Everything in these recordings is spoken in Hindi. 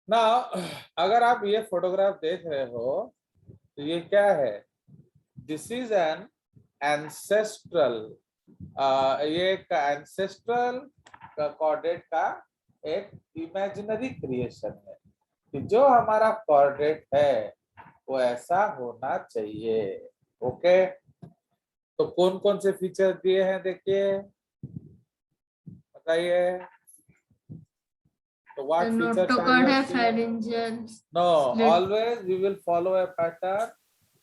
ना अगर आप ये फोटोग्राफ देख रहे हो तो ये क्या है? दिस इज एन एंसेस्ट्रल, ये एक एंसेस्ट्रल कोऑर्डिनेट का एक इमेजिनरी क्रिएशन है कि जो हमारा कोऑर्डिनेट है वो ऐसा होना चाहिए। ओके, तो कौन कौन से फीचर दिए हैं देखिए, बताइए। तो what features are notochord you है, seeing? Pharyngeal no, slit. Always we will follow a pattern,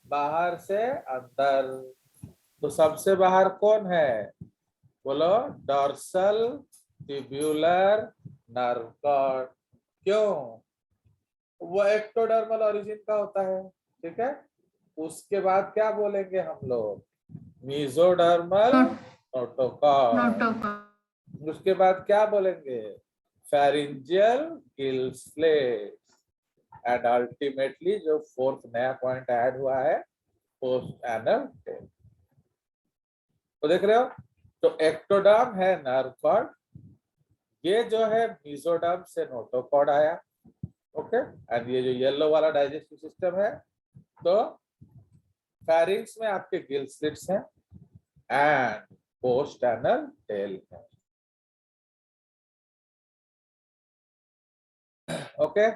बाहर से अंदर। तो सबसे बाहर कौन है? बोलो। Dorsal tubular nerve cord. क्यों? वो एक्टोडर्मल ओरिजिन का होता है, ठीक है। उसके बाद क्या बोलेंगे हम लोग? Mesodermal notochord. नोटोकॉर्ड। उसके बाद क्या बोलेंगे? Pharyngeal Gill slate. And ultimately जो फोर्थ नया पॉइंट ऐड हुआ है, पोस्ट एनल टेल। तो देख रहे हो, तो एक्टोडर्म है नर्व कॉर्ड, ये जो है मीजोडर्म से नोटोकॉर्ड आया। ओके, एंड ये जो येलो वाला डाइजेस्टिव सिस्टम है, तो फेरिंग्स में आपके गिल स्लिट्स हैं एंड पोस्ट एनल टेल है। ओके,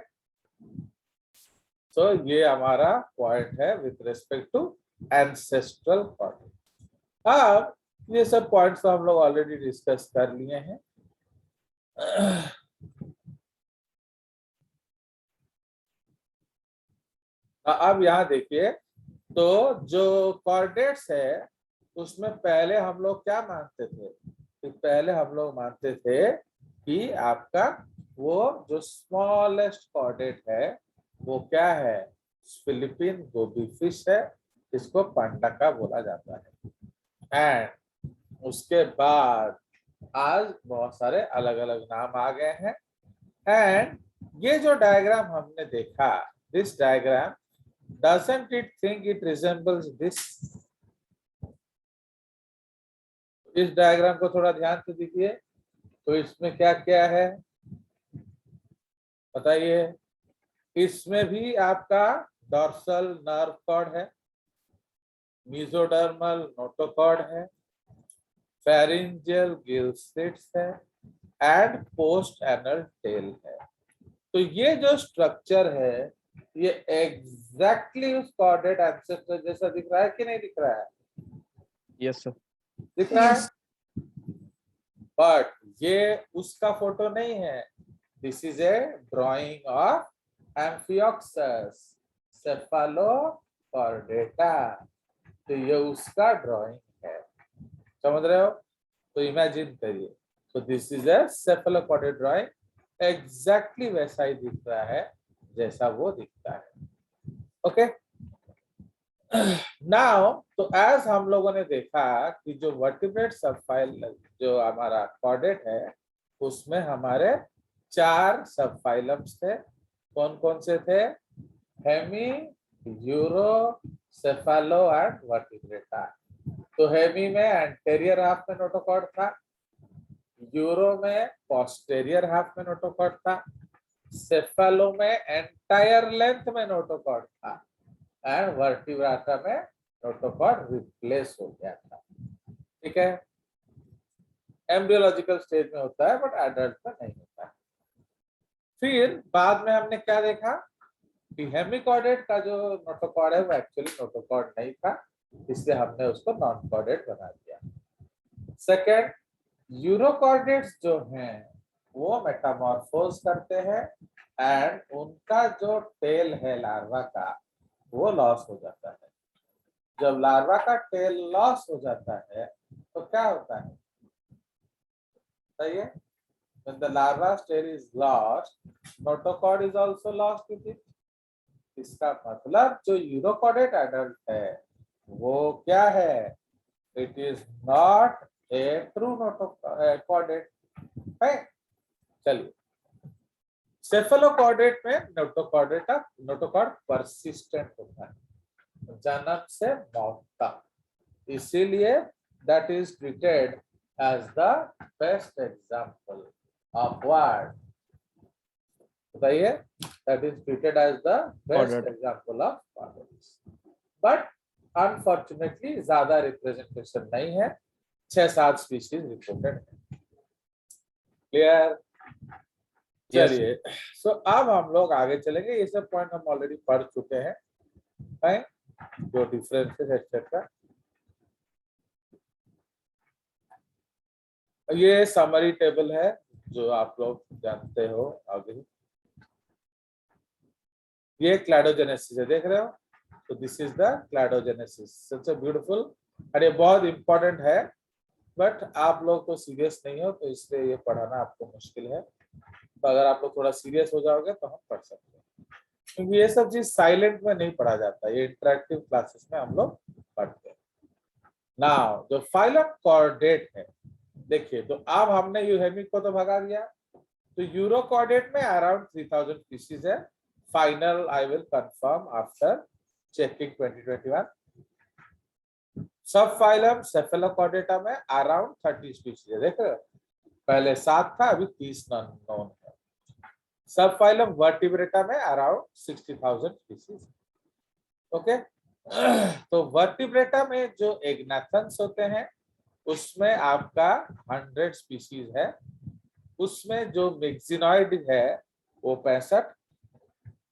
तो ये हमारा पॉइंट है with respect to ancestral chord. अब ये सब पॉइंट्स तो हम लोग ऑलरेडी डिस्कस कर लिए हैं। अब यहाँ देखिए, तो जो कोऑर्डिनेट्स है उसमें पहले हम लोग क्या मानते थे? कि पहले हम लोग मानते थे कि आपका वो जो स्मॉलेस्ट कोऑर्डिनेट है वो क्या है? फिलीपीन गोबी फिश है, इसको पंडका बोला जाता है। एंड उसके बाद आज बहुत सारे अलग अलग नाम आ गए हैं। एंड ये जो डायग्राम हमने देखा, this diagram, doesn't it think it resembles this? इस डायग्राम को थोड़ा ध्यान से देखिए, तो इसमें क्या क्या है बताइए। इसमें भी आपका डॉर्सल नर्व कॉर्ड है, मीजोडर्मल नोटोकॉर्ड है, फेरिंजियल गिल स्लिट्स है एंड पोस्ट एनल टेल है। तो ये जो स्ट्रक्चर है ये एग्जैक्टली उस कोऑर्डिनेट एंसेस्टर जैसा दिख रहा है कि नहीं दिख रहा है? Yes sir. दिख रहा है, यस। बट ये उसका फोटो नहीं है। This is a drawing of amphioxus cephalochordata. तो ये उसका ड्राइंग है, समझ रहे हो? तो इमेजिन करिए, तो this is a cephalochordate drawing, exactly वैसा ही दिख रहा है जैसा वो दिखता है। ओके, नाउ तो एज हम लोगों ने देखा कि जो वर्टिब्रेट सबफाइलम जो हमारा कॉर्डेट है उसमें हमारे 4 सबफाइलम्स थे। कौन कौन से थे? Hemi, uro, cephalo and vertebrata. तो हेमी में एंटेरियर हाफ में नोटोकॉर्ड था, यूरो में पोस्टेरियर हाफ में नोटोकॉर्ड था, सेफालो में एंटायर लेंथ में नोटोकॉर्ड था एंड वर्टिब्रेटा में नोटोकॉर्ड रिप्लेस हो गया था। ठीक है, एम्ब्रियोलॉजिकल स्टेज में होता है बट एडल्ट में नहीं होता है। फिर बाद में हमने क्या देखा कि हेमिकॉर्डेट का जो नोटोकॉर्ड है वो एक्चुअली नोटोकॉर्ड नहीं था, इसलिए हमने उसको नॉन कॉर्डेट बना दिया। सेकेंड, यूरोकॉर्डेट्स जो हैं वो मेटामॉर्फोज करते हैं एंड उनका जो टेल है लार्वा का वो लॉस हो जाता है। जब लार्वा का टेल लॉस हो जाता है तो क्या होता है बताइए? When the larva's tail is lost, notochord is also lost with it. इसका मतलब जो यूरोकॉर्डेट एडल्ट है वो क्या है? It is not a true notochordate है। चलिए, सेफेलोकॉर्डेट में नोटोकॉर्ड परसिस्टेंट होता है जन्म से मौत तक, इसीलिए that is treated as the best example of what? बताइए, that is treated as the best Chordate. Example of chordates, but unfortunately ज्यादा रिप्रेजेंटेशन नहीं है, 6-7 स्पीशीज रिपोर्टेड है। क्लियर? Yes. चलिए, सो अब हम लोग आगे चलेंगे, ये सब पॉइंट हम ऑलरेडी पढ़ चुके हैं, फाइन, जो डिफरेंसेस एक्सेट्रा। ये समरी टेबल है जो आप लोग जानते हो आगे। ये क्लैडोजेनेसिस है, देख रहे हो? तो this is the cladogenesis, such a beautiful, और ये बहुत इंपॉर्टेंट है, बट आप लोग तो सीरियस नहीं हो तो इसलिए ये पढ़ाना आपको मुश्किल है। तो अगर आप लोग थोड़ा सीरियस हो जाओगे तो हम पढ़ सकते हैं, क्योंकि ये सब चीज साइलेंट में नहीं पढ़ा जाता, ये इंटरेक्टिव क्लासेस में हम लोग पढ़ते हैं। नाउ जो फाइलम कॉर्डेट है, देखिए, तो अब हमने यूहेमिक को तो भगा दिया, तो यूरोकॉर्डेट में अराउंड 3000 स्पीशीज है। Final I will confirm after checking 2021। सब फाइलम सेफेलोकॉर्डेटा में अराउंड 30 स्पीशीज है, देख रहे हो? पहले 7 था, अभी 30 नॉन है। सब फाइलम वर्टिब्रेटा में अराउंड 60,000 स्पीशीज। ओके, तो वर्टिब्रेटा में जो एग्नाथन्स होते हैं उसमें आपका 100 स्पीशीज है, उसमें जो मेक्सिनॉइड है वो 65,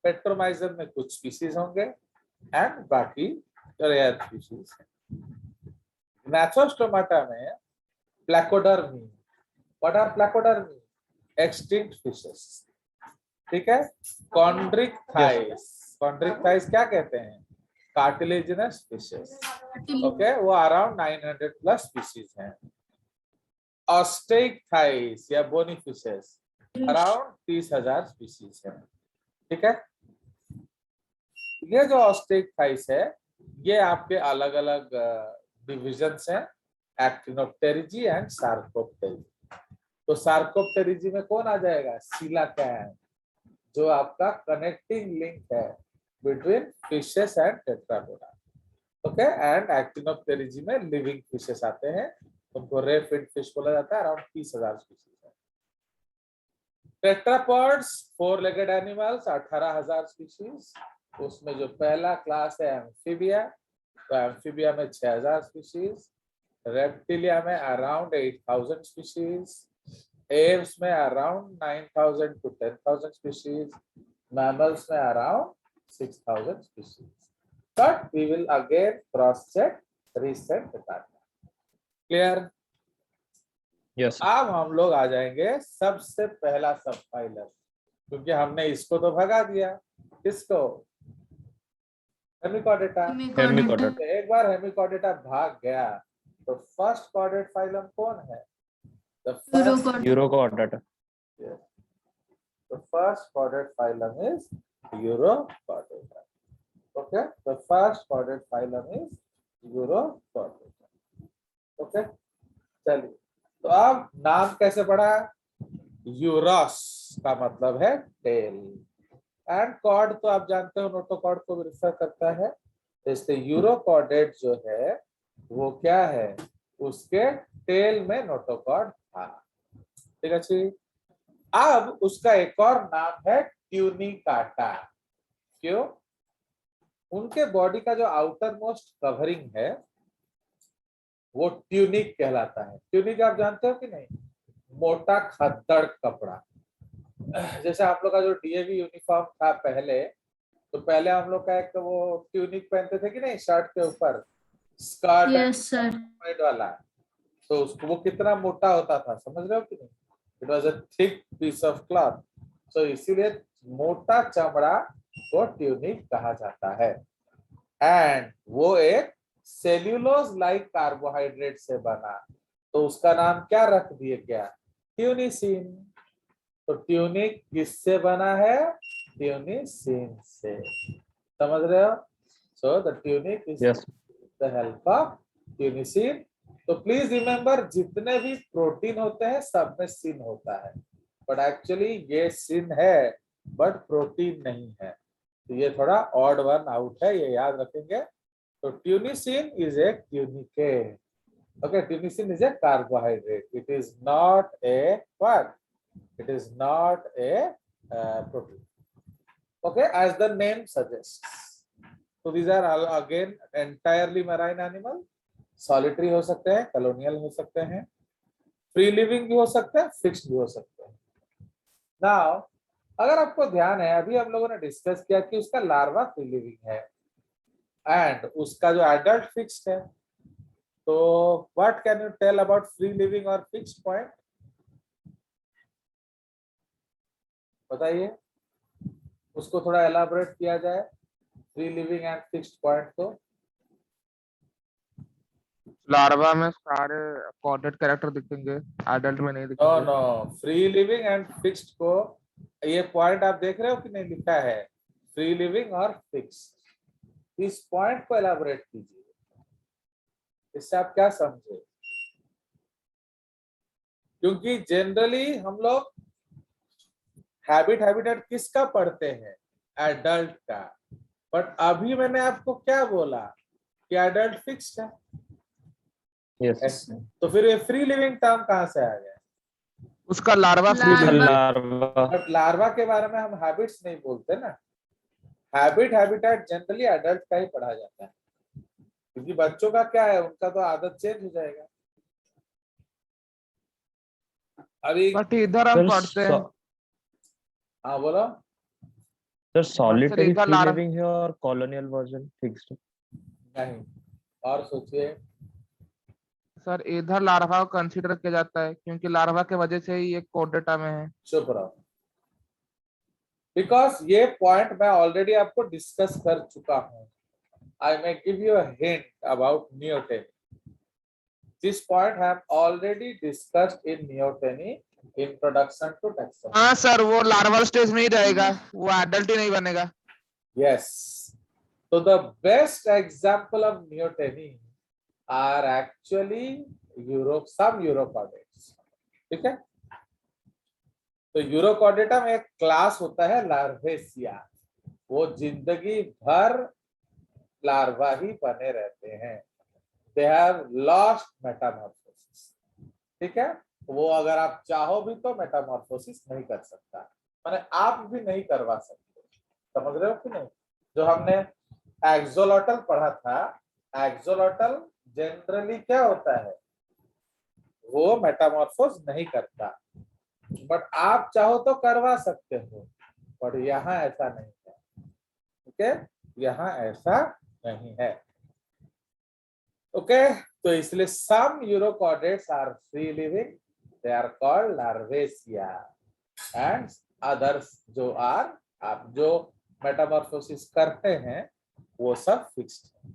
पेट्रोमाइजर में कुछ स्पीशीज होंगे एंड बाकी रेयर स्पीशीज है। ग्नाथोस्टोमाटा में प्लैकोडर्मी, व्हाट आर प्लैकोडर्मी? एक्सटिंक्ट फिशेस, ठीक है। कॉन्ड्रिक थाइस, कॉन्ड्रिक थाइस क्या कहते हैं? कार्टिलेजिनस फिशेस, ओके, वो अराउंड 900 प्लस स्पीशीज हैं। ऑस्टेक थाइस या बोनी फिशेस अराउंड 30,000 स्पीशीज है, ठीक है। ये जो ऑस्टेक थाइस है ये आपके अलग अलग डिविजन्स हैं, एक्टिनोप्टेरिजी एंड सार्कोप्टेरिजी। तो सार्कोप्टेरिजी में कौन आ जाएगा? सीलाकैन, जो आपका कनेक्टिंग लिंक है between fishes and tetrapoda, okay. And actinopterygii में लिविंग फिशेस आते हैं, उनको रे फिन फिश बोला जाता है, अराउंड 30,000 स्पीशीज है। Tetrapods, 4 legged animals, 18,000 species. उसमें जो पहला क्लास है एम्फीबिया, तो एम्फीबिया में 6,000 स्पीशीज। रेप्टिलिया में अराउंड 8,000 स्पीशीज। एव्स में अराउंड 9,000 to 10,000 स्पीशीज। मैमल्स में around 6,000 species. But we will again cross check recent data. Clear? Yes. अब हम लोग आ जाएंगे सबसे पहला सब फाइलम, क्योंकि हमने इसको तो भगा दिया, किसको? हेमिकॉर्डेटा। Hemicordate. एक बार हेमिकॉर्डेटा भाग गया तो फर्स्ट कॉर्डेट फाइलम कौन है? The Urochordata. first chordate phylum is Urochordata. Okay, the first chordate phylum is Urochordata. Okay, चलिए, तो अब नाम कैसे पढ़ा? यूरस का मतलब है टेल, एंड कॉर्ड तो आप जानते हो नोटोकॉर्ड को भी रिफर करता है, इसलिए यूरोकॉर्डेट जो है वो क्या है? उसके टेल में नोटोकॉर्ड था, ठीक है जी। अब उसका एक और नाम है ट्यूनिकाटा। क्यों? उनके बॉडी का जो आउटर मोस्ट कवरिंग है वो ट्यूनिक कहलाता है। ट्यूनिक आप जानते हो कि नहीं? मोटा खद्दड़ कपड़ा, जैसे आप लोग का जो डीएवी यूनिफॉर्म था पहले, तो पहले हम लोग का एक वो ट्यूनिक पहनते थे कि नहीं, शर्ट के ऊपर स्कर्ट, यस सर, वाला, तो उसको वो कितना मोटा होता था, समझ रहे हो कि नहीं? It was a thick piece of cloth, so इसीलिए मोटा चमड़ा को ट्यूनिक कहा जाता है। एंड वो एक सेल्यूलोज लाइक कार्बोहाइड्रेट से बना, तो उसका नाम क्या रख दिया गया? ट्यूनिसिन। तो ट्यूनिक किससे बना है? ट्यूनिसिन से, समझ रहे हो? So the tunic is Yes. The help of ट्यूनिसिन। तो प्लीज रिमेम्बर, जितने भी प्रोटीन होते हैं सब में सिन होता है, बट एक्चुअली ये सिन है बट प्रोटीन नहीं है, तो ये थोड़ा ऑड वन आउट है, ये याद रखेंगे। तो ट्यूनिसिन is a tunicate, okay. ट्यूनिसिन is a carbohydrate, it is not A what? It is not A protein. Okay, as the name suggests. So these are all again entirely marine animal. Solitary हो सकते हैं, colonial हो सकते हैं, free living भी हो सकते हैं, fixed भी हो सकते हैं. Now, अगर आपको ध्यान है, अभी हम लोगों ने डिस्कस किया कि उसका लार्वा फ्री लिविंग है एंड उसका जो एडल्ट फिक्स्ड है. तो what can you tell about free living और फिक्स्ड पॉइंट? बताइए, उसको थोड़ा एलाबोरेट किया जाए, free living and fixed point को. लार्वा में सारे कोऑर्डिनेट कैरेक्टर दिखेंगे, एडल्ट में नहीं नो दिखेंगे। No, free living and fixed को ये पॉइंट आप देख रहे हो कि नहीं लिखा है, फ्री लिविंग और फिक्स्ड. इस पॉइंट को एलाबोरेट कीजिए, इससे आप क्या समझे? क्योंकि जनरली हम लोग हैबिटेट किसका पढ़ते हैं? एडल्ट का. बट अभी मैंने आपको क्या बोला कि एडल्ट फिक्स्ड है. Yes. तो फिर ये फ्री लिविंग टर्म कहां से आ गया? उसका लार्वा फ्री लार्वा। लिविंग है। Larva. बट लार्वा के बारे में हम हैबिट्स नहीं बोलते ना. हैबिटेट जनरली एडल्ट का ही पढ़ा जाता है, क्योंकि बच्चों का क्या है, उनका तो आदत चेंज हो जाएगा. अभी बट इधर हम Sir, पढ़ते हैं हाँ बोलो. Sir, solitary इधर free लार्वा living है और colonial version fixed. नहीं, और सोचिए. सर, इधर लार्वा को कंसीडर किया जाता है क्योंकि लार्वा के वजह से ही एक कोड डेटा में है। चुप रहो, बिकॉज ये पॉइंट मैं ऑलरेडी आपको डिस्कस कर चुका हूं. I may give you a hint about neoteny. This point have already discussed in neoteny introduction to taxonomy. हाँ सर, वो लार्वल स्टेज में ही रहेगा, वो एडल्ट ही नहीं बनेगा। Yes. So the best example of neoteny are actually some urochordates. ठीक है, तो यूरोकॉर्डेटा में एक क्लास होता है लार्वेसिया. वो जिंदगी भर लार्वा ही बने रहते हैं. They have lost Metamorphosis. ठीक है, वो अगर आप चाहो भी तो मेटामॉर्फोसिस नहीं कर सकता, माने आप भी नहीं करवा सकते. समझ रहे हो कि नहीं? जो हमने एक्सोलॉटल पढ़ा था, एक्सोलॉटल जनरली क्या होता है, वो मेटामॉर्फोस नहीं करता. बट आप चाहो तो करवा सकते हो, पर यहाँ ऐसा नहीं है. ठीक है, यहाँ ऐसा नहीं है. ओके, तो इसलिए some urochordates are free living, they are called larvacea, and others जो आर, आप जो मेटामॉर्फोसिस करते हैं वो सब फिक्स्ड.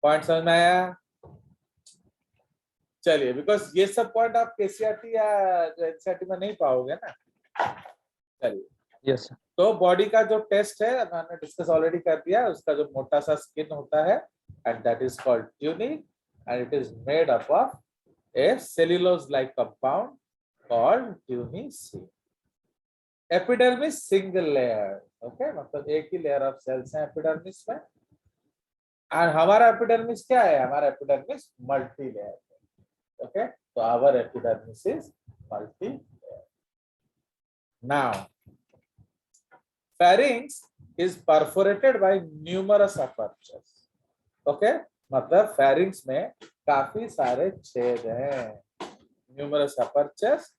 पॉइंट समझ में आया? चलिए, बिकॉज ये सब पॉइंट आप केसीआरटी या एनसीईआरटी में नहीं पाओगे ना. चलिए, Yes. Sir. तो बॉडी का जो टेस्ट है मैंने डिस्कस ऑलरेडी कर दिया. उसका जो मोटा सा स्किन होता है and that is called tunic, and it is made up of a cellulose like compound called tunicin. Epidermis single layer. Okay, मतलब एक ही लेयर ऑफ सेल्स हैं एपिडर्मिस में. एंड हमारा एपिडर्मिस क्या है? हमारा एपिडर्मिस मल्टी लेयर. ओके, तो our epidermis is multi layer. Now pharynx is perforated by numerous apertures. Okay, मतलब pharynx में काफी सारे छेद हैं, numerous apertures,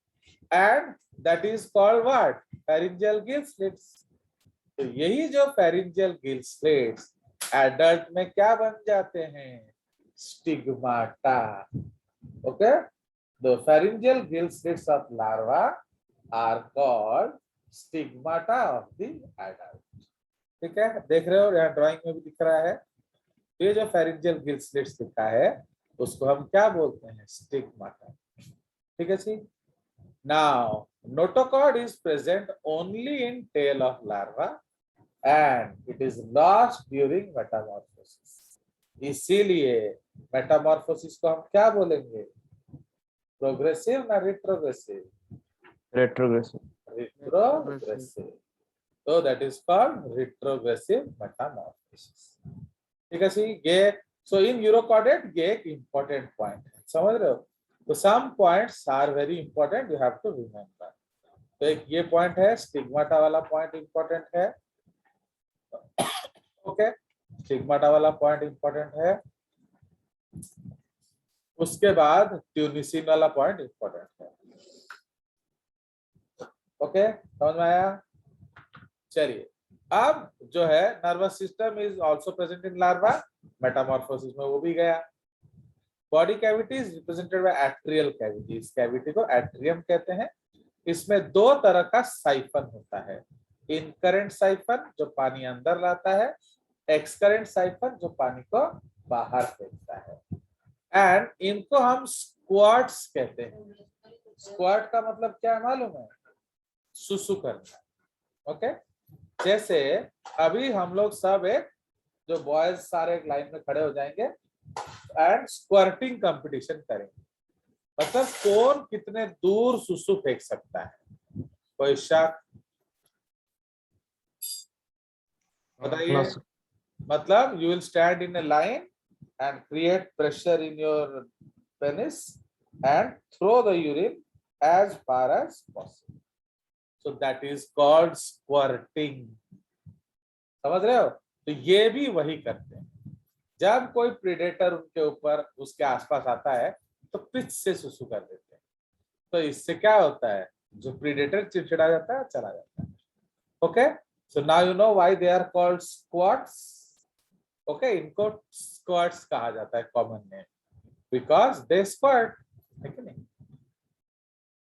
and that is called what? Pharyngeal gill slits. तो यही जो pharyngeal gill slits adult में क्या बन जाते हैं? Stigmata. Okay, the pharyngeal gill slits of larva are called stigmata of the adult. ठीक है, देख रहे हो यहाँ ड्राइंग में भी दिख रहा है. ये जो फेरिंजियल गिल स्लिट्स दिखा है उसको हम क्या बोलते हैं? स्टिग्माटा. ठीक है जी. Now notochord is present only in tail of larva and it is lost during metamorphosis. इसीलिए मेटामॉर्फोसिस को हम क्या बोलेंगे? प्रोग्रेसिव ना retrogressive? Retrogressive. Retrogressive. So that is called retrogressive metamorphosis. ठीक है जी. ये so in यूरोकॉर्डेट ये एक important point है, समझ रहे हो? तो some points are very important, you have to remember. तो एक ये पॉइंट है, स्टिग्माटा वाला पॉइंट इंपॉर्टेंट है। ओके, स्टिग्माटा वाला पॉइंट इंपॉर्टेंट है। उसके बाद ट्यूनिसिन वाला पॉइंट इंपॉर्टेंट है। ओके, समझ में आया? चलिए, अब जो है nervous system is also present in larva, Metamorphosis में वो भी गया। Body cavity is represented by atrial cavity, इस कैविटी को एट्रियम कहते हैं। इसमें दो तरह का साइफन होता है, इनकरेंट साइफन जो पानी अंदर लाता है, एक्सकरेंट साइफन जो पानी को बाहर फेंकता है। एंड इनको हम स्क्वाट्स कहते हैं। स्क्वाट का मतलब क्या है मालूम है? सुसु करना। ओके, जैसे अभी हम लोग सब एक जो बॉयज सारे एक लाइन में खड़े हो जाएंगे एंड स्क्वार्टिंग कंपटीशन करेंगे, मतलब कौन कितने दूर सुसु फेंक सकता है। कोई शक? बताइए। No, sir. मतलब you will stand in a line and create pressure in your penis and throw the urine as far as possible. So that is called squirting. समझ रहे हो? तो ये भी वही करते हैं। जब कोई प्रेडेटर उनके ऊपर उसके आसपास आता है तो पिच से सुसु कर देते हैं। तो इससे क्या होता है? जो प्रेडेटर चिड़चिड़ा जाता है, चला जाता है। Okay, so now you know why they are called squats. Okay, इनको स्क्वाट्स कहा जाता है common name, because they squat, है कि नहीं?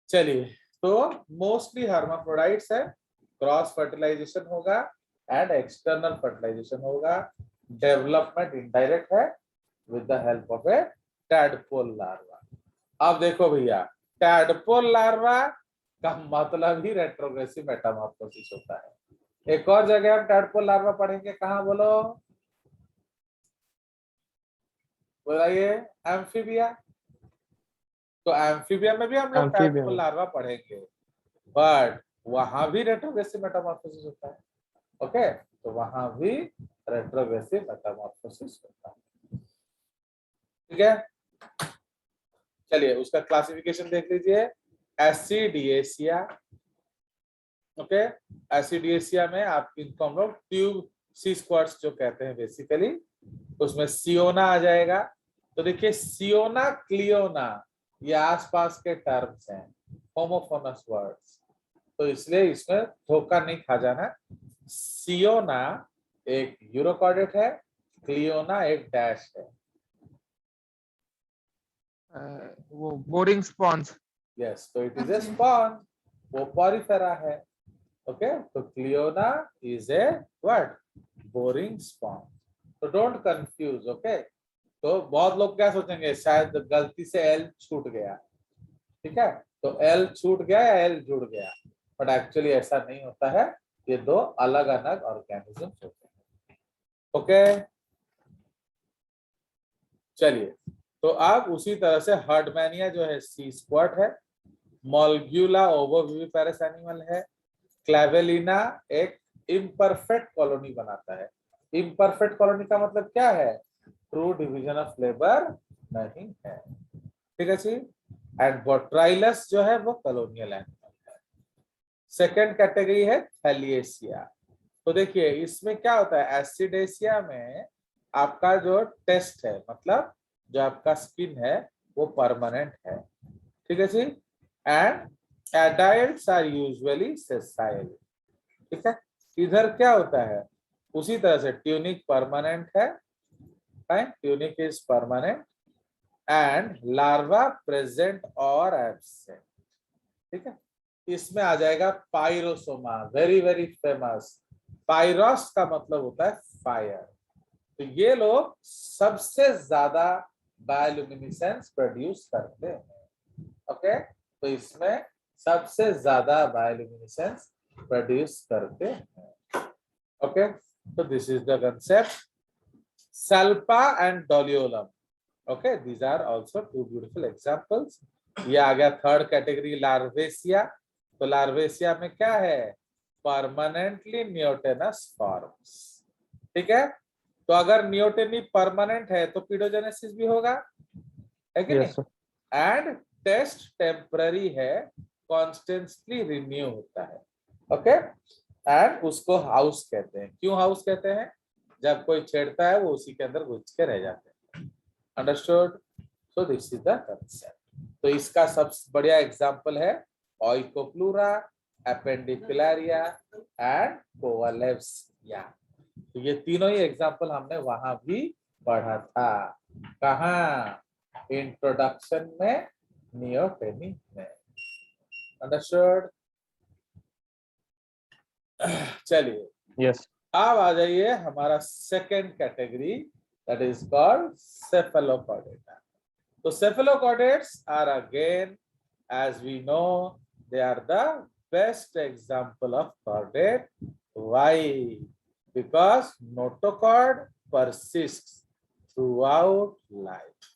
चलिए, तो मोस्टली हर्माफ्रोडाइट्स है, क्रॉस फर्टिलाइजेशन होगा एंड एक्सटर्नल फर्टिलाइजेशन होगा। डेवलपमेंट इनडायरेक्ट है with the help of A tadpole larva. अब देखो भैया, टैडपोल लार्वा का मतलब ही रेट्रोग्रेसिव मेटामॉर्फोसिस होता है। एक और जगह हम टैडपोल लार्वा पढ़ेंगे, कहाँ बोलो? बताइए। एम्फीबिया। तो एम्फीबिया में भी हम लोग Amphibian टैडपोल में। लार्वा पढ़ेंगे, बट वहां भी रेट्रोग्रेसिव मेटामॉर्फोसिस होता है। ओके, तो वहां भी रेट्रोग्रेसिव मेटामॉर्फोसिस होता है। ठीक है, चलिए उसका क्लासिफिकेशन देख लीजिए। एसिडिएसिया। ओके, एसिडिएसिया में आप इनको हम लोग ट्यूब सी स्क्वाट्स जो कहते हैं बेसिकली, उसमें सियोना आ जाएगा। तो देखिए, सियोना क्लियोना ये आसपास के टर्म्स हैं, होमोफोनस वर्ड्स, तो इसलिए इसमें धोखा नहीं खा जाना। सियोना एक यूरोकॉर्डेट है, क्लियोना एक डैश है। वो बोरिंग स्पॉन्ज। यस, तो इट इज ए स्पॉन्ज, वो पॉरीफेरा है। ओके, तो Cliona is a what? Boring sponge. तो डोंट कंफ्यूज। ओके, तो बहुत लोग क्या सोचेंगे, शायद गलती से एल छूट गया। ठीक है, तो एल छूट गया या एल जुड़ गया, बट एक्चुअली ऐसा नहीं होता है। ये दो अलग अलग ऑर्गेनिज्म होते हैं। ओके, चलिए, तो अब उसी तरह से हर्डमैनिया जो है सी स्क्वाट है, मॉलग्यूला ओवोविविपेरस एनिमल है, क्लैवेलिना एक इम्परफेक्ट कॉलोनी बनाता है। इम्परफेक्ट कॉलोनी का मतलब क्या है? ट्रू डिवीजन ऑफ लेबर नहीं है। ठीक है जी। एंड बोट्राइलस जो है वो कॉलोनियल एनिमल है। सेकेंड कैटेगरी है थैलिएसिया। तो देखिए इसमें क्या होता है, एसिडेसिया में आपका जो टेस्ट है, मतलब जो आपका स्किन है वो परमानेंट है। ठीक है जी। And adults are usually sessile. ठीक है, इधर क्या होता है, उसी तरह से ट्यूनिक परमानेंट है, tunic is permanent and larva present और एब्सेंट। ठीक है, इसमें आ जाएगा pyrosoma, very very famous. Pyros का मतलब होता है फायर। तो ये लोग सबसे ज्यादा बायोल्यूमिनेसेंस प्रोड्यूस करते हैं। ओके, तो इसमें सबसे ज्यादा बायोल्यूमिनेसेंस प्रोड्यूस करते हैं। ओके, तो this is the concept. Salpa and doliolum. Okay, these are also two beautiful examples. ये आ गया थर्ड कैटेगरी, लार्वेसिया। तो लार्वेसिया में क्या है, परमानेंटली नियोटेनस फॉर्म्स। ठीक है, तो अगर नियोटेनी परमानेंट है तो पीडोजेनेसिस भी होगा, है कि Yes, नहीं? sir. एंड टेस्ट टेम्पररी है, कॉन्स्टेंटली रिन्यू होता है। ओके, एंड उसको हाउस कहते हैं। क्यों हाउस कहते हैं? जब कोई छेड़ता है वो उसी के अंदर घुस के रह जाते हैं। Understood? So this is the concept. तो इसका सबसे बढ़िया एग्जांपल है ओइकोप्लूरा, एपेंडिकुलरिया एंड कोवालेव्सिया। तो ये तीनों ही एग्जांपल हमने वहां भी पढ़ा था। कहाँ? इंट्रोडक्शन में, नियोटेनी में। अंडरस्टूड? चलिए Yes. अब आ जाइए हमारा second category, that is called Cephalochordata. तो cephalochordates are again, as we know, they are the best example of chordate. Why? Because notochord persists throughout life.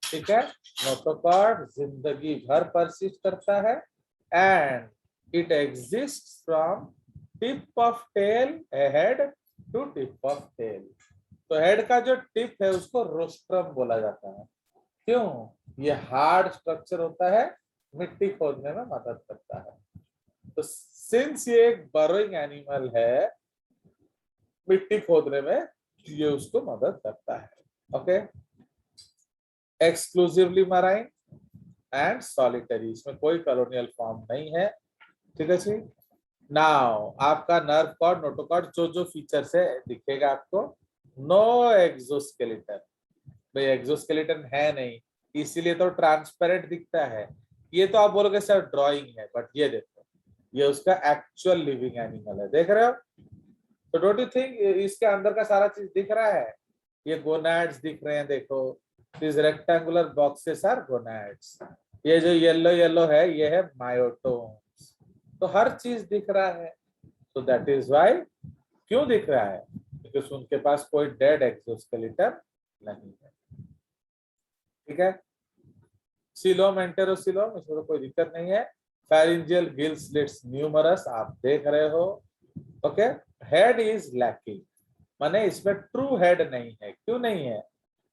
ठीक है, notochord जिंदगी भर persist करता है and it exists from tip of tail head to tip of tail. तो हेड का जो टिप है उसको रोस्ट्रम बोला जाता है। क्यों? ये हार्ड स्ट्रक्चर होता है, मिट्टी खोदने में मदद करता है। तो सिंस ये एक बरोइंग एनिमल है, मिट्टी खोदने में ये उसको मदद करता है। Okay, exclusively marine and solitary, इसमें कोई कॉलोनियल फॉर्म नहीं है। ठीक है जी। नाउ आपका नर्व कॉर्ड, नोटोकॉर्ड, जो फीचर्स है दिखेगा आपको। नो एक्सोस्केलेटन, भाई एक्सोस्केलेटन है नहीं, इसीलिए तो ट्रांसपेरेंट दिखता है। ये तो आप बोलोगे सर ड्राइंग है, बट ये देखो, ये उसका एक्चुअल लिविंग एनिमल है। देख रहे हो? तो डोंट यू थिंक इसके अंदर का सारा चीज दिख रहा है? ये गोनाड्स दिख रहे हैं, देखो, this rectangular boxes are gonads. ये जो येलो येलो है ये है मायोटोम्स। तो हर चीज दिख रहा है। तो दैट इज व्हाई, क्यों दिख रहा है? क्योंकि उनके पास कोई डेड एक्सोस्केलेटन नहीं है। ठीक है, सीलोम, एंटेरोसीलोम, इसमें तो कोई दिक्कत नहीं है। फेरिंजियल गिल स्लिट्स न्यूमरस, आप देख रहे हो। ओके, हेड इज लैकिंग, माने इसमें ट्रू हेड नहीं है। क्यों नहीं है?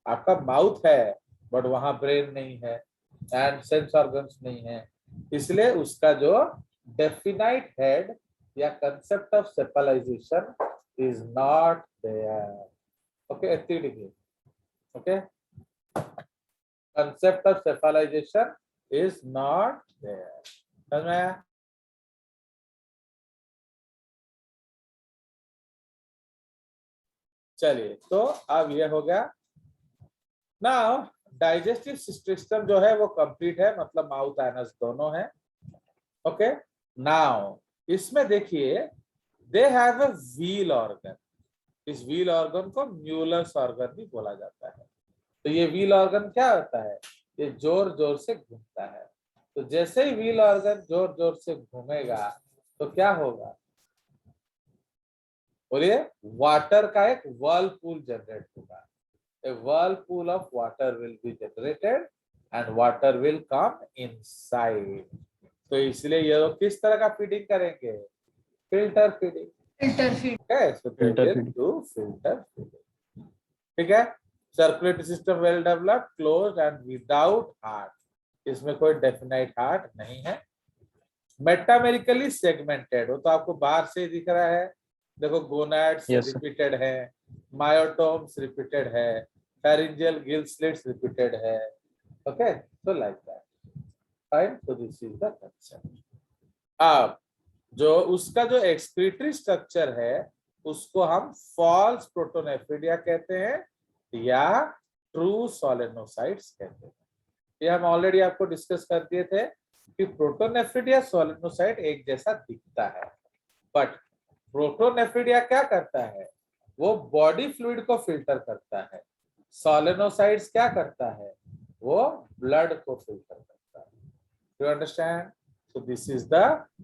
आपका माउथ है बट वहां ब्रेन नहीं है एंड सेंस ऑर्गन्स नहीं है, इसलिए उसका जो डेफिनाइट हेड या concept of cephalization is not there. Okay, okay, concept of cephalization is not there. समझ में आया? चलिए, तो अब ये हो गया। नाउ डाइजेस्टिव सिस्टम जो है वो कंप्लीट है, मतलब माउथ एनस दोनों है। ओके, नाउ इसमें देखिए, they have a wheel organ. इस व्हील ऑर्गन को म्यूलर्स ऑर्गन भी बोला जाता है। तो ये व्हील ऑर्गन क्या होता है? ये जोर जोर से घूमता है। तो जैसे ही व्हील ऑर्गन जोर जोर से घूमेगा तो क्या होगा? बोलिए, वाटर का एक व्हर्लपूल जनरेट होगा। A whirlpool of water will be generated and water will come inside. तो इसलिए ये लोग किस तरह का फीडिंग करेंगे? Filter feeding. Filter feeding. ठीक है, circulatory system well developed, closed and without heart, इसमें कोई डेफिनाइट हार्ट नहीं है। मेटामेरिकली सेगमेंटेड, वो तो आपको बाहर से दिख रहा है। देखो, गोनाड्स रिपीटेड है, मायोटोम्स रिपीटेड है, फेरिंजियल गिल स्लिट्स रिपीटेड है। Okay, so like that. Fine. So this is the concept. अब जो उसका जो एक्सक्रीटरी स्ट्रक्चर है उसको हम फॉल्स प्रोटोनेफ्रिडिया कहते हैं या ट्रू सोलेनोसाइट्स कहते हैं। ये हम ऑलरेडी आपको डिस्कस कर दिए थे कि प्रोटोनेफ्रिडिया सोलेनोसाइट एक जैसा दिखता है, बट प्रोटोनेफ्रिडिया क्या करता है? वो बॉडी फ्लूइड को फिल्टर करता है। सोलेनोसाइट्स क्या करता है? वो ब्लड को फिल्टर करता है। You understand? So this is the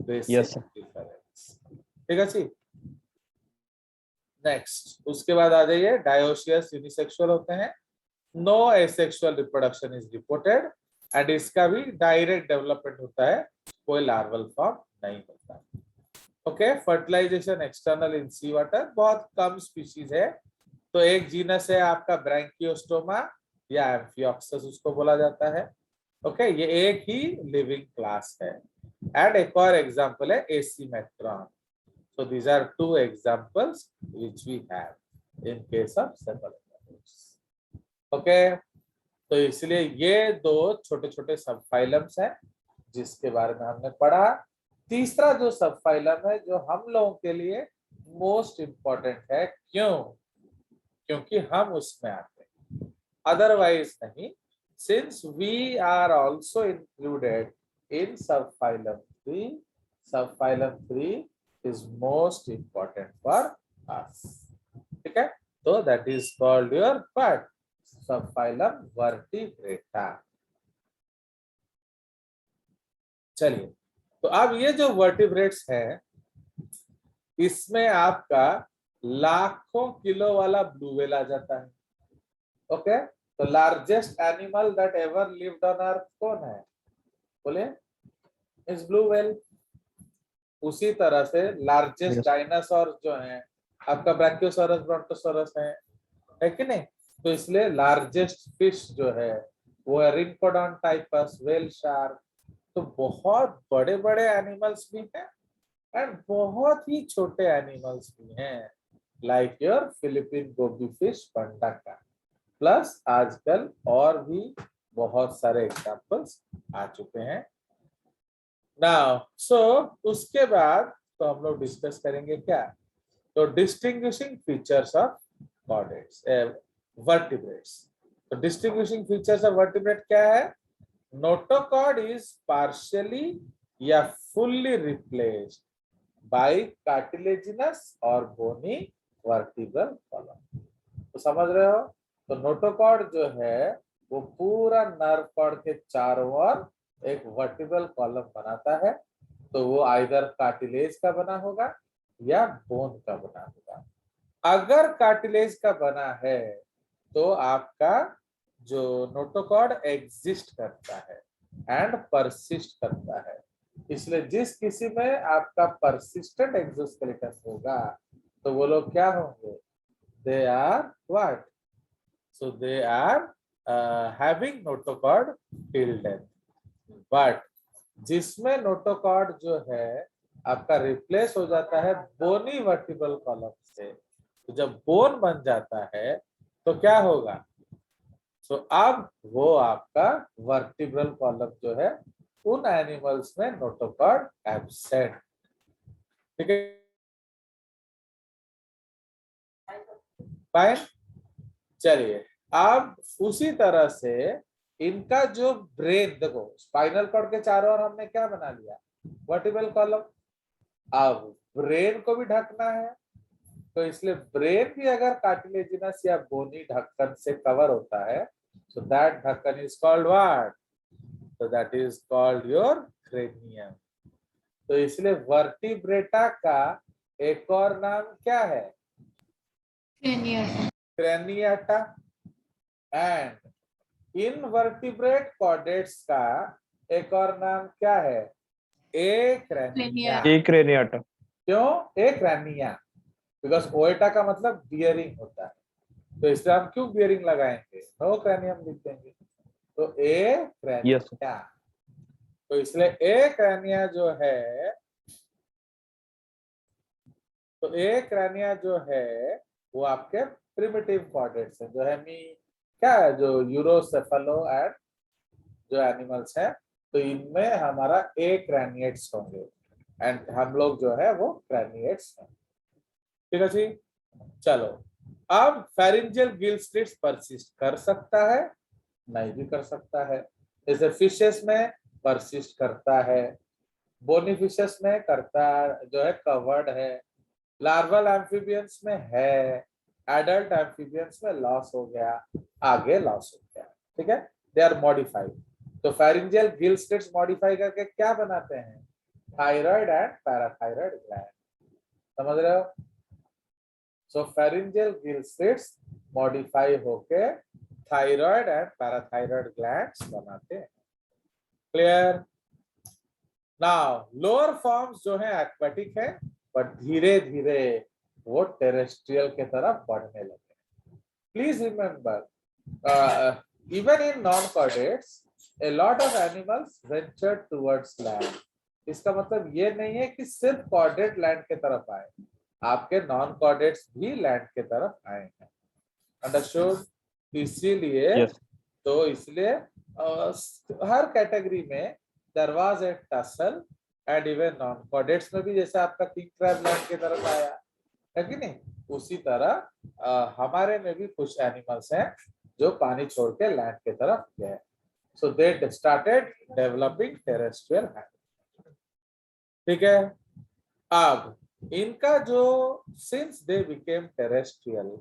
basic difference. ठीक है जी। नेक्स्ट, उसके बाद आ जाइए, डायोसियस यूनिसेक्सुअल होते हैं। No asexual reproduction is reported and इसका भी डायरेक्ट डेवलपमेंट होता है, कोई लार्वल फॉर्म नहीं होता। ओके, फर्टिलाइजेशन एक्सटर्नल इन सी वाटर, बहुत कम स्पीशीज है। तो एक जीनस है आपका ब्रैंकियोस्टोमा या एम्फिऑक्सस उसको बोला जाता है। ओके, ये एक ही लिविंग क्लास है। एंड एक और एग्जांपल है एसिमेट्रॉन। So these are two examples which we have in case of simple invertebrates. Okay, तो इसलिए ये दो छोटे छोटे सब फाइलम्स हैं जिसके बारे में हमने पढ़ा। तीसरा जो सब फाइलम है जो हम लोगों के लिए मोस्ट इम्पोर्टेंट है, क्यों? क्योंकि हम उसमें आते हैं, अदरवाइज नहीं। Since we are also included in sub phylum 3, sub phylum 3 is most important for us. ठीक है, तो that is called your what? Subphylum Vertebrata. चलिए, तो अब ये जो वर्टिब्रेट्स हैं इसमें आपका लाखों किलो वाला ब्लू व्हेल आ जाता है। ओके, तो largest animal that ever lived on earth कौन है? बोले, इज ब्लू व्हेल। उसी तरह से लार्जेस्ट डायनासोर जो है आपका ब्रैकियोसॉरस, ब्रोंटोसॉरस है कि नहीं? तो इसलिए लार्जेस्ट फिश जो है वो है रिंकोडॉन टाइपस, व्हेल शार्क। तो बहुत बड़े बड़े एनिमल्स भी हैं एंड बहुत ही छोटे एनिमल्स भी हैं, like your Philippine goby fish, pandaka, plus आजकल और भी बहुत सारे एग्जांपल्स आ चुके हैं। नाउ उसके बाद तो हम लोग डिस्कस करेंगे क्या? तो distinguishing features of chordates, vertebrates. तो डिस्टिंग्विशिंग फीचर्स ऑफ वर्टिब्रेट क्या है? नोटोकॉर्ड इज पार्शियली या फुल्ली रिप्लेस्ड बाय कार्टिलेजिनस और बोनी वर्टिब्रल कॉलम। तो समझ रहे हो? तो नोटोकॉर्ड जो है वो पूरा नर्व कॉर्ड के चारों ओर एक वर्टिब्रल कॉलम बनाता है। तो वो आइदर कार्टिलेज का बना होगा या बोन का बना होगा। अगर कार्टिलेज का बना है तो आपका जो नोटोकॉर्ड एग्जिस्ट करता है एंड परसिस्ट करता है। इसलिए जिस किसी में आपका परसिस्टेंट एक्सोस्केलेटन होगा तो वो लोग क्या होंगे? They are what? So they are having notochord till death. But जिसमें नोटोकॉर्ड जो है आपका रिप्लेस हो जाता है बोनी वर्टिब्रल कॉलम से, तो जब बोन बन जाता है तो क्या होगा? तो अब वो आपका वर्टिब्रल कॉलम जो है उन एनिमल्स में नोटोकॉर्ड एब्सेंट। ठीक है, फाइन। चलिए, अब उसी तरह से इनका जो ब्रेन, देखो स्पाइनल कॉर्ड के चारों ओर हमने क्या बना लिया? Vertebral column. अब ब्रेन को भी ढकना है, तो इसलिए ब्रेन भी अगर कार्टिलेजिनस या बोनी ढक्कन से कवर होता है so that ढक्कन is called what? So that is called your cranium. तो इसलिए वर्टिब्रेटा का एक और नाम क्या है? क्रेनियाटा। एंड इनवर्टिब्रेट कॉर्डेट्स का एक और नाम क्या है? एक्रेनिया। एक्रेनियाटा। क्यों एक्रेनिया? बिकॉज ओएटा का मतलब बियरिंग होता है, तो इसलिए हम क्यों बियरिंग लगाएंगे? नो क्रैनियम लिख देंगे। तो एक्रेनिया। तो इसलिए एक्रेनिया जो है, तो एक्रेनिया जो है वो आपके प्रिमिटिव कॉर्डेट्स हैं, जो है क्या है, जो यूरोसेफेलो एंड जो एनिमल्स हैं, तो इनमें हमारा एक्रेनिएट्स होंगे एंड हम लोग जो है वो क्रैनिएट्स हैं। ठीक है जी। चलो, अब फेरिंजियल गिल स्लिट्स परसिस्ट कर सकता है, नहीं भी कर सकता है। जैसे फिशेस में परसिस्ट करता है, बोनी फिशेस में करता जो है कवर्ड है, लार्वल एम्फीबियंस में है, एडल्ट एम्फीबियंस में लॉस हो गया, आगे लॉस हो गया। ठीक है, दे आर मॉडिफाइड। तो फेरिंजियल गिल स्लिट्स मॉडिफाई करके क्या बनाते हैं? Thyroid and parathyroid gland. समझ रहे हो? सो फेरिंजियल गिल स्लिट्स मॉडिफाई होके थायराइड एंड पैराथायराइड ग्लैंड्स बनाते हैं। क्लियर? नाउ लोअर फॉर्म्स जो है एक्वेटिक है, बट धीरे धीरे वो टेरेस्ट्रियल के तरफ बढ़ने लगे। Please remember, even in non chordates a lot of animals ventured towards land. इसका मतलब ये नहीं है कि सिर्फ कॉर्डेट लैंड के तरफ आए, आपके नॉन कॉर्डेट्स भी लैंड के तरफ आए हैं। अंडरस्टूड? इसीलिए Yes. तो इसलिए हर कैटेगरी में there was a tussle and even non chordates में भी जैसे आपका किंग क्रैब लैंड की तरफ आया है कि नहीं, उसी तरह हमारे में भी कुछ एनिमल्स हैं जो पानी छोड़ के लैंड की तरफ गए। So they started developing terrestrial habitat. ठीक है, अब इनका जो सिंस दे बिकेम टेरेस्ट्रियल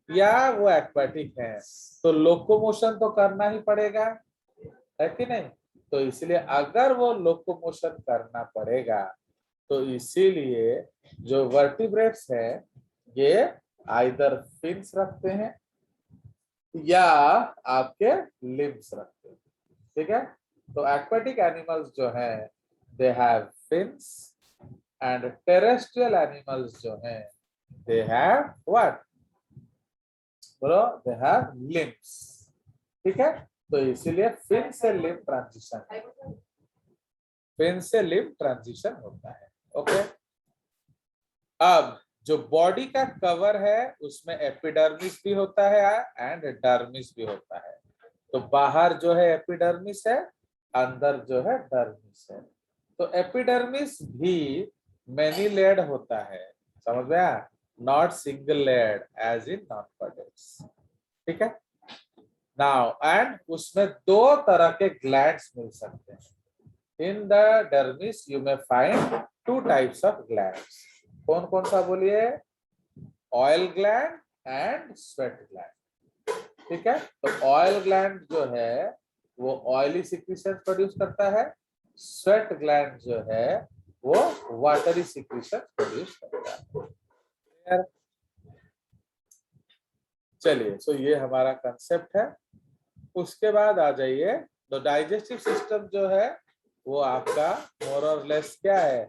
या वो एक्वाटिक है, तो लोकोमोशन तो करना ही पड़ेगा, है कि नहीं? तो इसलिए अगर वो लोकोमोशन करना पड़ेगा तो इसीलिए जो वर्टिब्रेट्स हैं ये आइदर फिन्स रखते हैं या आपके लिम्स रखते हैं। ठीक है, तो एक्वाटिक एनिमल्स जो हैं they have fins and terrestrial animals जो हैं दे हैव व्हाट? बोलो, दे हैव लिम्स। ठीक है, तो इसीलिए फिन से लिम्ब ट्रांजिशन, फिन से लिम्ब ट्रांजिशन होता है। ओके, अब जो बॉडी का कवर है उसमें एपिडर्मिस भी होता है एंड डर्मिस भी होता है। तो बाहर जो है एपिडर्मिस है, अंदर जो है डर्मिस है। तो एपिडर्मिस भी मेनी लेयर्ड होता है, समझ में आया? Not single layered as in non chordates. ठीक है, नाउ एंड उसमें दो तरह के ग्लैंड्स मिल सकते हैं। In the dermis you may find two types of glands. कौन कौन सा बोलिए? Oil gland and sweat gland. ठीक है, तो ऑयल ग्लैंड जो है वो ऑयली सिक्रीशन प्रोड्यूस करता है, स्वेट ग्लैंड जो है वो वाटरी सिक्रीशन प्रोड्यूस करता है। चलिए, सो ये हमारा कंसेप्ट है। उसके बाद आ जाइए, तो डाइजेस्टिव सिस्टम जो है वो आपका मोर और लेस क्या है?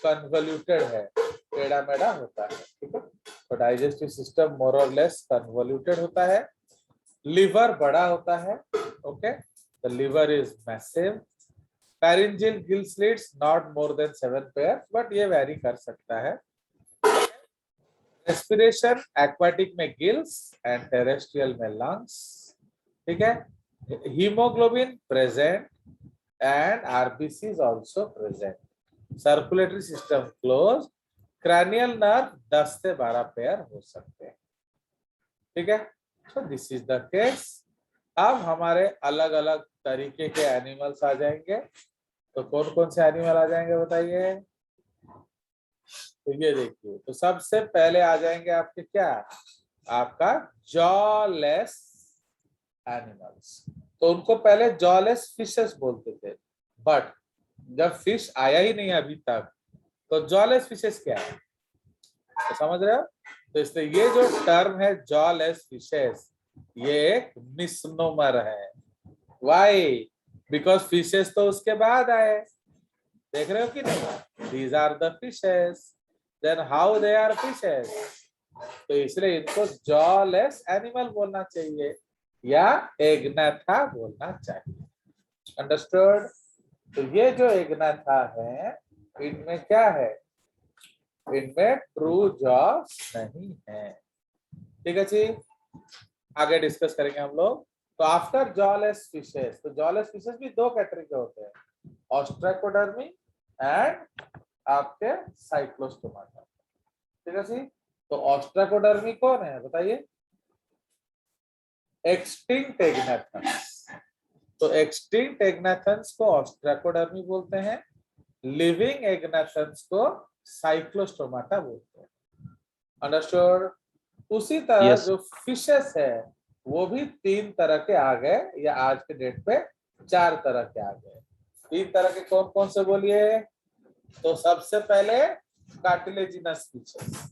कन्वोल्यूटेड है, टेढ़ा मेढ़ा होता है। ठीक है, तो डाइजेस्टिव सिस्टम मोर और लेस कन्वोल्यूटेड होता है। लिवर बड़ा होता है। Okay, the liver is massive. Pharyngeal gill slits not more than 7 pair, but ये वेरी कर सकता है। रेस्पिरेशन एक्वाटिक में गिल्स एंड टेरेस्ट्रियल में लंग्स। ठीक है, haemoglobin present and RBC is also present. Circulatory system close. Cranial nerve 10 से 12 पेयर हो सकते हैं। ठीक है, so this is the case. अब हमारे अलग अलग तरीके के एनिमल्स आ जाएंगे। तो कौन कौन से एनिमल आ जाएंगे बताइए? तो ये देखिए, तो सबसे पहले आ जाएंगे आपके क्या? आपका जॉलेस एनिमल्स। तो उनको पहले जॉलेस फिशेस बोलते थे, बट जब फिश आया ही नहीं अभी तक, तो जॉलेस फिशेस क्या है? तो समझ रहे हो? तो इसलिए ये जो टर्म है जॉलेस फिशेस, ये एक मिसनोमर है। व्हाई? बिकॉज फिशेस तो उसके बाद आए, देख रहे हो कि नहीं? These are the fishes, then how they are fishes. तो इसलिए इनको जॉलेस एनिमल बोलना चाहिए या एग्नाथा बोलना चाहिए। अंडरस्टूड? तो ये जो एग्नाथा है इनमें क्या है? इनमें ट्रू जॉस नहीं है। ठीक है जी, आगे डिस्कस करेंगे हम लोग। तो आफ्टर जॉलेस फिशेस, तो जॉलेस फिशेस भी दो कैटेगरी के होते हैं, ऑस्ट्रेकोडर्मी एंड आपके साइक्लोस्टोमाटा। ठीक है जी, तो ऑस्ट्रेकोडर्मी कौन है बताइए? एक्सटिंक्ट एग्नाथन्स। तो एक्सटिंक्ट एग्नाथन्स को ऑस्ट्रेकोडर्मी बोलते हैं, लिविंग एग्नाथन्स को साइक्लोस्टोमाटा बोलते हैं। अंडरस्टूड? उसी तरह Yes. जो फिशेस है वो भी 3 तरह के आ गए, या आज के डेट पे 4 तरह के आ गए। 3 तरह के कौन कौन से बोलिए? तो सबसे पहले कार्टिलेजिनस फिशेस,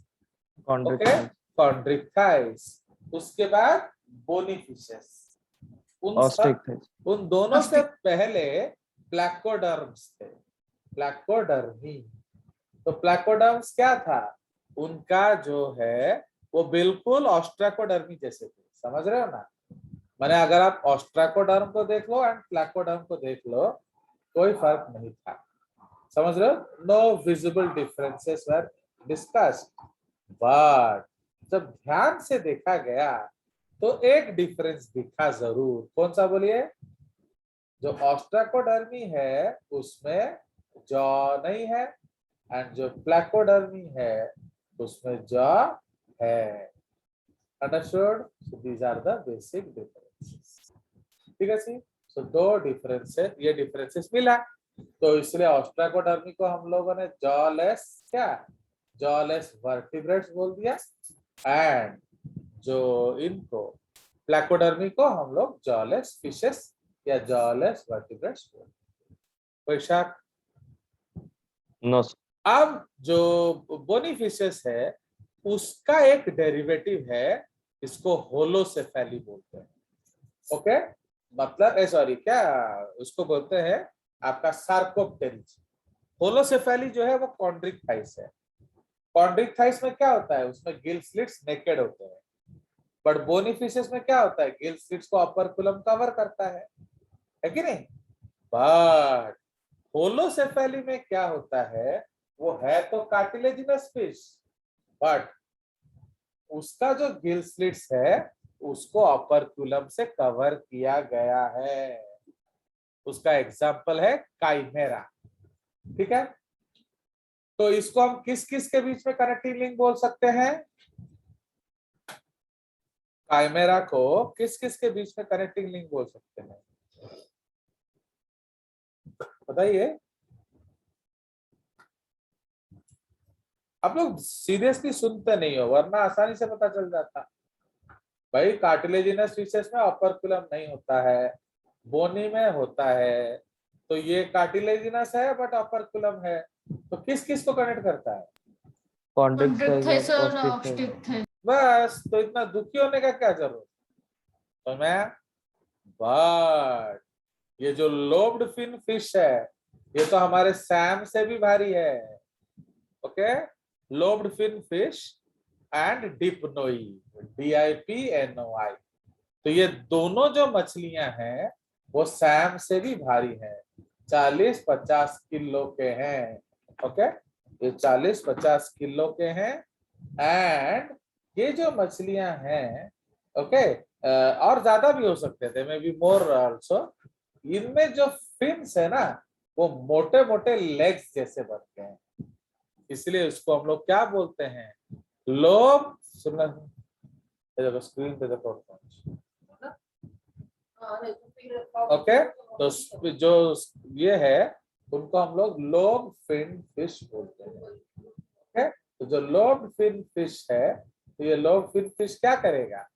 ओके, कॉन्ड्रिक्टाइल्स। उसके बाद बोनी फिशेस। उन दोनों से पहले प्लैकोडर्म्स थे, प्लैकोडर्मी। तो प्लैकोडर्म्स क्या था? उनका जो है वो बिल्कुल ऑस्ट्राकोडर्मी जैसे थे, समझ रहे हो ना? माने अगर आप ऑस्ट्राकोडर्म को देख लो एंड प्लैकोडर्म को देख लो, कोई फर्क नहीं था। समझ रहे हो? No visible differences were discussed, but जब ध्यान से देखा गया तो एक डिफरेंस दिखा जरूर। कौन सा बोलिए? जो ऑस्ट्राकोडर्मी है उसमें जॉ नहीं है, एंड जो प्लैकोडर्मी है उसमें जॉ है। Understood? So these are the basic differences. ठीक है सी? सो दो डिफरेंसेस, ये डिफरेंसेस मिला, तो इसलिए ऑस्ट्राकोडर्मी को हम लोगों ने जॉलेस क्या, जॉलेस वर्टिब्रेट्स बोल दिया, एंड जो इनको प्लैकोडर्मी को हम लोग जॉलेस फिशेस या जॉलेस वर्टिब्रेट्स बोल दिया। कोई शक? No sir. अब जो बोनी फिशेस है उसका एक डेरिवेटिव है, इसको होलोसेफेली बोलते हैं। ओके, मतलब सॉरी क्या उसको बोलते हैं, आपका सार्कोप्टेरिज। होलोसेफेली जो है वो कॉन्ड्रिक थाइस है। कॉन्ड्रिक थाइस में क्या होता है, उसमें गिल स्लिट्स नेकेड होते हैं, बट बोनी फिशेस में क्या होता है, गिल स्लिट्स को अपर कवर करता है कि नहीं? बट होलोसेफेली में क्या होता है, वो है तो कार्टिलेजिनस फिश, बट उसका जो गिल स्लिट्स है उसको अपर से कवर किया गया है। उसका एग्जाम्पल है काइमेरा। ठीक है, तो इसको हम किस किस के बीच में कनेक्टिंग लिंक बोल सकते हैं? काइमेरा को किस किस के बीच में कनेक्टिंग लिंक बोल सकते हैं, बताइए। आप लोग सीरियसली सुनते नहीं हो, वरना आसानी से पता चल जाता। भाई कार्टिलेजिनस फिशेस में अपर नहीं होता है, बोनी में होता है, तो ये कार्टिलेजिनस है बट अपर है, तो किस किस को कनेक्ट करता है? कॉन्ड्रिक और ऑस्टिक थाइस। बस, तो इतना दुखी होने का क्या जरूरत? तो मैं बट ये जो लोब्ड फिन फिश है ये तो हमारे सैम से भी भारी है। Okay, lobed fin fish and dipnoi, DIPNOI, तो ये दोनों जो मछलियां हैं वो सैम से भी भारी हैं, 40-50 किलो के हैं। ओके, ये 40-50 किलो के हैं, एंड ये जो मछलियां हैं, ओके, और ज्यादा भी हो सकते थे, मे बी मोर आल्सो। इनमें जो फिन्स है ना वो मोटे मोटे लेग्स जैसे बनते हैं, इसलिए उसको हम लोग क्या बोलते हैं, लोब। सुनना, देखो स्क्रीन पे देखो। ओके, तो जो ये है उनको हम लोग लोब फिन फिश बोलते हैं। ओके, तो जो लोब फिन फिश है, तो ये लोब फिन फिश क्या करेगा,